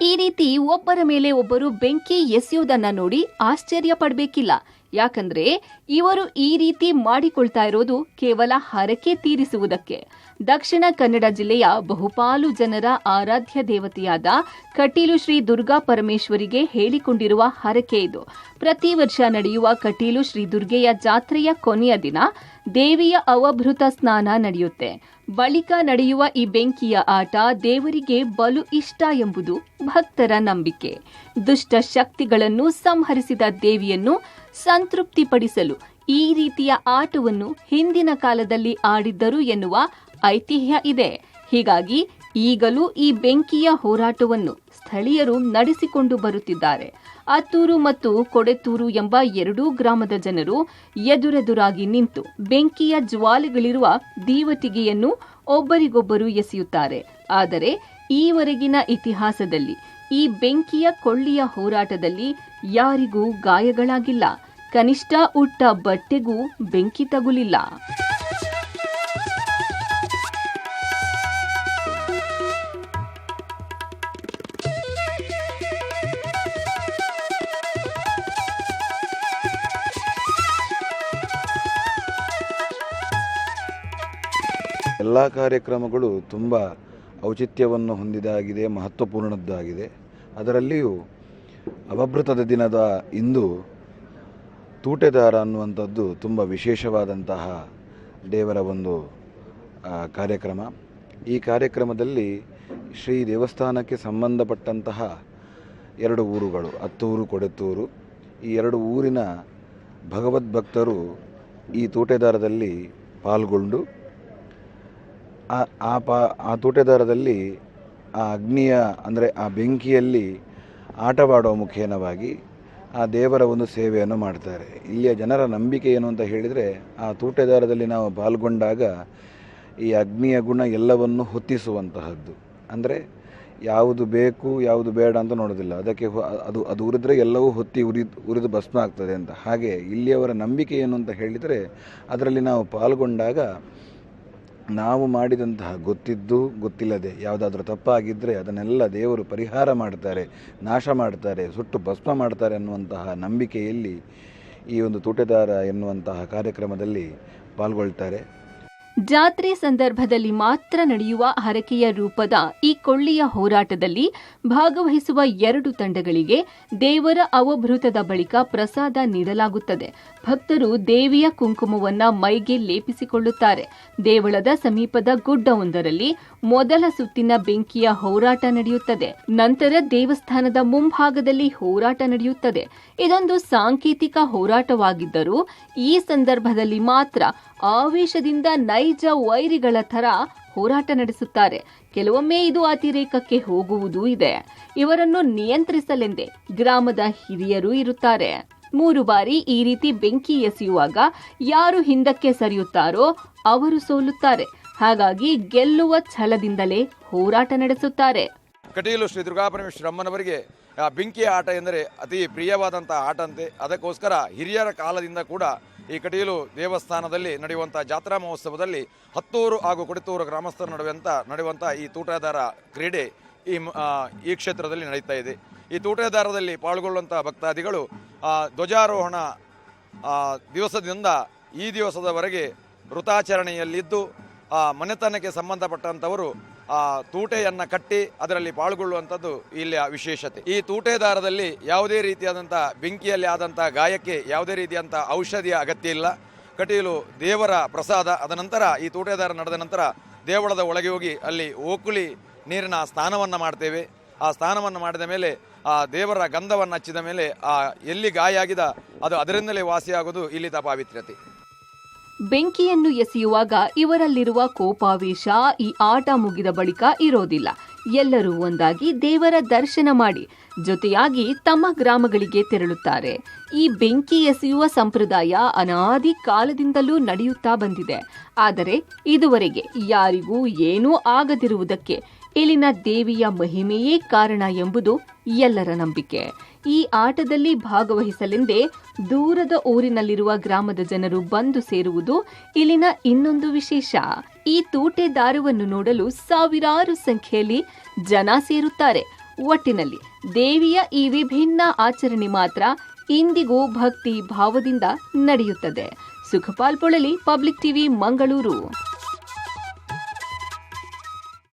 ಈ ರೀತಿ ಒಬ್ಬರ ಮೇಲೆ ಒಬ್ಬರು ಬೆಂಕಿ ಎಸೆಯುವುದನ್ನ ನೋಡಿ ಆಶ್ಚರ್ಯ ಪಡಬೇಕಿಲ್ಲ. ಯಾಕಂದ್ರೆ ಇವರು ಈ ರೀತಿ ಮಾಡಿಕೊಳ್ತಾ ಇರೋದು ಕೇವಲ ಹರಕೆ ತೀರಿಸುವುದಕ್ಕೆ. ದಕ್ಷಿಣ ಕನ್ನಡ ಜಿಲ್ಲೆಯ ಬಹುಪಾಲು ಜನರ ಆರಾಧ್ಯ ದೇವತೆಯಾದ ಕಟೀಲು ಶ್ರೀ ದುರ್ಗಾ ಪರಮೇಶ್ವರಿಗೆ ಹೇಳಿಕೊಂಡಿರುವ ಹರಕೆ ಇದು. ಪ್ರತಿ ವರ್ಷ ನಡೆಯುವ ಕಟೀಲು ಶ್ರೀ ದುರ್ಗೆಯ ಜಾತ್ರೆಯ ಕೊನೆಯ ದಿನ ದೇವಿಯ ಅವಭೃತ ಸ್ನಾನ ನಡೆಯುತ್ತೆ. ಬಳಿಕ ನಡೆಯುವ ಈ ಬೆಂಕಿಯ ಆಟ ದೇವರಿಗೆ ಬಲು ಇಷ್ಟ ಎಂಬುದು ಭಕ್ತರ ನಂಬಿಕೆ. ದುಷ್ಟ ಶಕ್ತಿಗಳನ್ನು ಸಂಹರಿಸಿದ ದೇವಿಯನ್ನು ಸಂತೃಪ್ತಿಪಡಿಸಲು ಈ ರೀತಿಯ ಆಟವನ್ನು ಹಿಂದಿನ ಕಾಲದಲ್ಲಿ ಆಡಿದ್ದರು ಎನ್ನುವ ಐತಿಹ್ಯ ಇದೆ. ಹೀಗಾಗಿ ಈಗಲೂ ಈ ಬೆಂಕಿಯ ಹೋರಾಟವನ್ನು ಸ್ಥಳೀಯರು ನಡೆಸಿಕೊಂಡು ಬರುತ್ತಿದ್ದಾರೆ. ಅತ್ತೂರು ಮತ್ತು ಕೊಡೆತ್ತೂರು ಎಂಬ ಎರಡೂ ಗ್ರಾಮದ ಜನರು ಎದುರೆದುರಾಗಿ ನಿಂತು ಬೆಂಕಿಯ ಜ್ವಾಲೆಗಳಿರುವ ದೀವಟಿಗೆಯನ್ನು ಒಬ್ಬರಿಗೊಬ್ಬರು ಎಸೆಯುತ್ತಾರೆ. ಆದರೆ ಈವರೆಗಿನ ಇತಿಹಾಸದಲ್ಲಿ ಈ ಬೆಂಕಿಯ ಕೊಳ್ಳಿಯ ಹೋರಾಟದಲ್ಲಿ ಯಾರಿಗೂ ಗಾಯಗಳಾಗಿಲ್ಲ. ಕನಿಷ್ಠ ಉಟ್ಟ ಬಟ್ಟೆಗೂ ಬೆಂಕಿ ತಗುಲಿಲ್ಲ. ಎಲ್ಲ ಕಾರ್ಯಕ್ರಮಗಳು ತುಂಬ ಔಚಿತ್ಯವನ್ನು ಹೊಂದಿದಾಗಿದೆ, ಮಹತ್ವಪೂರ್ಣದ್ದಾಗಿದೆ. ಅದರಲ್ಲಿಯೂ ಅವಭೃತದ ದಿನದ ಇಂದು ತೂಟೆದಾರ ಅನ್ನುವಂಥದ್ದು ತುಂಬ ವಿಶೇಷವಾದಂತಹ ದೇವರ ಒಂದು ಕಾರ್ಯಕ್ರಮ. ಈ ಕಾರ್ಯಕ್ರಮದಲ್ಲಿ ಶ್ರೀ ದೇವಸ್ಥಾನಕ್ಕೆ ಸಂಬಂಧಪಟ್ಟಂತಹ ಎರಡು ಊರುಗಳು, ಅತ್ತೂರು ಕೊಡೆತ್ತೂರು, ಈ ಎರಡು ಊರಿನ ಭಗವದ್ಭಕ್ತರು ಈ ತೂಟೆದಾರದಲ್ಲಿ ಪಾಲ್ಗೊಂಡು ಆ ತೂಟೆದಾರದಲ್ಲಿ ಆ ಅಗ್ನಿಯ ಅಂದರೆ ಆ ಬೆಂಕಿಯಲ್ಲಿ ಆಟವಾಡುವ ಮುಖೇನವಾಗಿ ಆ ದೇವರ ಒಂದು ಸೇವೆಯನ್ನು ಮಾಡ್ತಾರೆ. ಇಲ್ಲಿಯ ಜನರ ನಂಬಿಕೆ ಏನು ಅಂತ ಹೇಳಿದರೆ, ಆ ತೂಟೆದಾರದಲ್ಲಿ ನಾವು ಪಾಲ್ಗೊಂಡಾಗ ಈ ಅಗ್ನಿಯ ಗುಣ ಎಲ್ಲವನ್ನು ಹೊತ್ತಿಸುವಂತಹದ್ದು. ಅಂದರೆ ಯಾವುದು ಬೇಕು ಯಾವುದು ಬೇಡ ಅಂತ ನೋಡೋದಿಲ್ಲ, ಅದಕ್ಕೆ ಅದು ಉರಿದ್ರೆ ಎಲ್ಲವೂ ಹೊತ್ತಿ ಉರಿದು ಭಸ್ಮ ಆಗ್ತದೆ ಅಂತ. ಹಾಗೆ ಇಲ್ಲಿಯವರ ನಂಬಿಕೆ ಏನು ಅಂತ ಹೇಳಿದರೆ, ಅದರಲ್ಲಿ ನಾವು ಪಾಲ್ಗೊಂಡಾಗ ನಾವು ಮಾಡಿದಂತಹ ಗೊತ್ತಿದ್ದು ಗೊತ್ತಿಲ್ಲದೆ ಯಾವುದಾದ್ರೂ ತಪ್ಪಾಗಿದ್ದರೆ ಅದನ್ನೆಲ್ಲ ದೇವರು ಪರಿಹಾರ ಮಾಡ್ತಾರೆ, ನಾಶ ಮಾಡ್ತಾರೆ, ಸುಟ್ಟು ಭಸ್ಮ ಮಾಡ್ತಾರೆ ಅನ್ನುವಂತಹ ನಂಬಿಕೆಯಲ್ಲಿ ಈ ಒಂದು ತೂಟೆದಾರ ಎನ್ನುವಂತಹ ಕಾರ್ಯಕ್ರಮದಲ್ಲಿ ಪಾಲ್ಗೊಳ್ತಾರೆ. ಜಾತ್ರೆ ಸಂದರ್ಭದಲ್ಲಿ ಮಾತ್ರ ನಡೆಯುವ ಹರಕೆಯ ರೂಪದ ಈ ಕೊಳ್ಳಿಯ ಹೋರಾಟದಲ್ಲಿ ಭಾಗವಹಿಸುವ ಎರಡು ತಂಡಗಳಿಗೆ ದೇವರ ಅವಭೃತದ ಬಳಿಕ ಪ್ರಸಾದ ನೀಡಲಾಗುತ್ತದೆ. ಭಕ್ತರು ದೇವಿಯ ಕುಂಕುಮವನ್ನ ಮೈಗೆ ಲೇಪಿಸಿಕೊಳ್ಳುತ್ತಾರೆ. ದೇವಳದ ಸಮೀಪದ ಗುಡ್ಡವೊಂದರಲ್ಲಿ ಮೊದಲ ಸುತ್ತಿನ ಬೆಂಕಿಯ ಹೋರಾಟ ನಡೆಯುತ್ತದೆ. ನಂತರ ದೇವಸ್ಥಾನದ ಮುಂಭಾಗದಲ್ಲಿ ಹೋರಾಟ ನಡೆಯುತ್ತದೆ. ಇದೊಂದು ಸಾಂಕೇತಿಕ ಹೋರಾಟವಾಗಿದ್ದರೂ ಈ ಸಂದರ್ಭದಲ್ಲಿ ಮಾತ್ರ ಆವೇಶದಿಂದ ನೈಜ ವೈರಿಗಳ ಥರ ಹೋರಾಟ ನಡೆಸುತ್ತಾರೆ. ಕೆಲವೊಮ್ಮೆ ಇದು ಅತಿರೇಕಕ್ಕೆ ಹೋಗುವುದೂ ಇದೆ. ಇವರನ್ನು ನಿಯಂತ್ರಿಸಲೆಂದೇ ಗ್ರಾಮದ ಹಿರಿಯರು ಇರುತ್ತಾರೆ. 3 ಬಾರಿ ಈ ರೀತಿ ಬೆಂಕಿ ಎಸೆಯುವಾಗ ಯಾರು ಹಿಂದಕ್ಕೆ ಸರಿಯುತ್ತಾರೋ ಅವರು ಸೋಲುತ್ತಾರೆ. ಹಾಗಾಗಿ ಗೆಲ್ಲುವ ಛಲದಿಂದಲೇ ಹೋರಾಟ ನಡೆಸುತ್ತಾರೆ. ಕಟೀಲು ಶ್ರೀ ದುರ್ಗಾಪರಮೇಶ್ವರ ಅಮ್ಮನವರಿಗೆ ಬೆಂಕಿಯ ಆಟ ಎಂದರೆ ಅತಿ ಪ್ರಿಯವಾದಂತಹ ಆಟ ಅಂತೆ. ಅದಕ್ಕೋಸ್ಕರ ಹಿರಿಯರ ಕಾಲದಿಂದ ಕೂಡ ಈ ಕಟೀಲು ದೇವಸ್ಥಾನದಲ್ಲಿ ನಡೆಯುವಂಥ ಜಾತ್ರಾ ಮಹೋತ್ಸವದಲ್ಲಿ ಹತ್ತೂರು ಹಾಗೂ ಕೊಡೆತ್ತೂರು ಗ್ರಾಮಸ್ಥರ ನಡೆಯುವಂಥ ಈ ತೂಟೆದಾರ ಕ್ರೀಡೆ ಈ ಕ್ಷೇತ್ರದಲ್ಲಿ ನಡೀತಾ ಇದೆ. ಈ ತೂಟೆದಾರದಲ್ಲಿ ಪಾಲ್ಗೊಳ್ಳುವಂಥ ಭಕ್ತಾದಿಗಳು ಧ್ವಜಾರೋಹಣ ದಿವಸದಿಂದ ಈ ದಿವಸದವರೆಗೆ ವೃತಾಚರಣೆಯಲ್ಲಿದ್ದು ಮನೆತನಕ್ಕೆ ಸಂಬಂಧಪಟ್ಟಂಥವರು ತೂಟೆಯನ್ನು ಕಟ್ಟಿ ಅದರಲ್ಲಿ ಪಾಲ್ಗೊಳ್ಳುವಂಥದ್ದು ಇಲ್ಲಿಯ ವಿಶೇಷತೆ. ಈ ತೂಟೆದಾರದಲ್ಲಿ ಯಾವುದೇ ರೀತಿಯಾದಂಥ ಬೆಂಕಿಯಲ್ಲಿ ಆದಂಥ ಗಾಯಕ್ಕೆ ಯಾವುದೇ ರೀತಿಯಾದಂಥ ಔಷಧಿಯ ಅಗತ್ಯ ಇಲ್ಲ. ಕಟೀಲು ದೇವರ ಪ್ರಸಾದ. ಅದ ನಂತರ ಈ ತೂಟೆದಾರ ನಡೆದ ನಂತರ ದೇವಳದ ಒಳಗೆ ಹೋಗಿ ಅಲ್ಲಿ ಓಕುಳಿ ನೀರಿನ ಸ್ನಾನವನ್ನು ಮಾಡ್ತೇವೆ. ಆ ಸ್ನಾನವನ್ನು ಮಾಡಿದ ಮೇಲೆ ಆ ದೇವರ ಗಂಧವನ್ನು ಹಚ್ಚಿದ ಮೇಲೆ ಎಲ್ಲಿ ಗಾಯ ಆಗಿದೆ ಅದು ಅದರಿಂದಲೇ ವಾಸಿಯಾಗೋದು ಇಲ್ಲಿನ ಪಾವಿತ್ರ್ಯತೆ. ಬೆಂಕಿಯನ್ನು ಎಸೆಯುವಾಗ ಇವರಲ್ಲಿರುವ ಕೋಪಾವೇಶ ಈ ಆಟ ಮುಗಿದ ಬಳಿಕ ಇರೋದಿಲ್ಲ. ಎಲ್ಲರೂ ಒಂದಾಗಿ ದೇವರ ದರ್ಶನ ಮಾಡಿ ಜೊತೆಯಾಗಿ ತಮ್ಮ ಗ್ರಾಮಗಳಿಗೆ ತೆರಳುತ್ತಾರೆ. ಈ ಬೆಂಕಿ ಎಸೆಯುವ ಸಂಪ್ರದಾಯ ಅನಾದಿ ಕಾಲದಿಂದಲೂ ನಡೆಯುತ್ತಾ ಬಂದಿದೆ. ಆದರೆ ಇದುವರೆಗೆ ಯಾರಿಗೂ ಏನೂ ಆಗದಿರುವುದಕ್ಕೆ ಇಲ್ಲಿನ ದೇವಿಯ ಮಹಿಮೆಯೇ ಕಾರಣ ಎಂಬುದು ಎಲ್ಲರ ನಂಬಿಕೆ. ಈ ಆಟದಲ್ಲಿ ಭಾಗವಹಿಸಲೆಂದೇ ದೂರದ ಊರಿನಲ್ಲಿರುವ ಗ್ರಾಮದ ಜನರು ಬಂದು ಸೇರುವುದು ಇಲ್ಲಿನ ಇನ್ನೊಂದು ವಿಶೇಷ. ಈ ತೂಟೆದಾರವನ್ನು ನೋಡಲು ಸಾವಿರಾರು ಸಂಖ್ಯೆಯಲ್ಲಿ ಜನ ಸೇರುತ್ತಾರೆ. ಒಟ್ಟಿನಲ್ಲಿ ದೇವಿಯ ಈ ವಿಭಿನ್ನ ಆಚರಣೆ ಮಾತ್ರ ಇಂದಿಗೂ ಭಕ್ತಿ ಭಾವದಿಂದ ನಡೆಯುತ್ತದೆ. Sukhpal Polali, public TV, Mangaluru.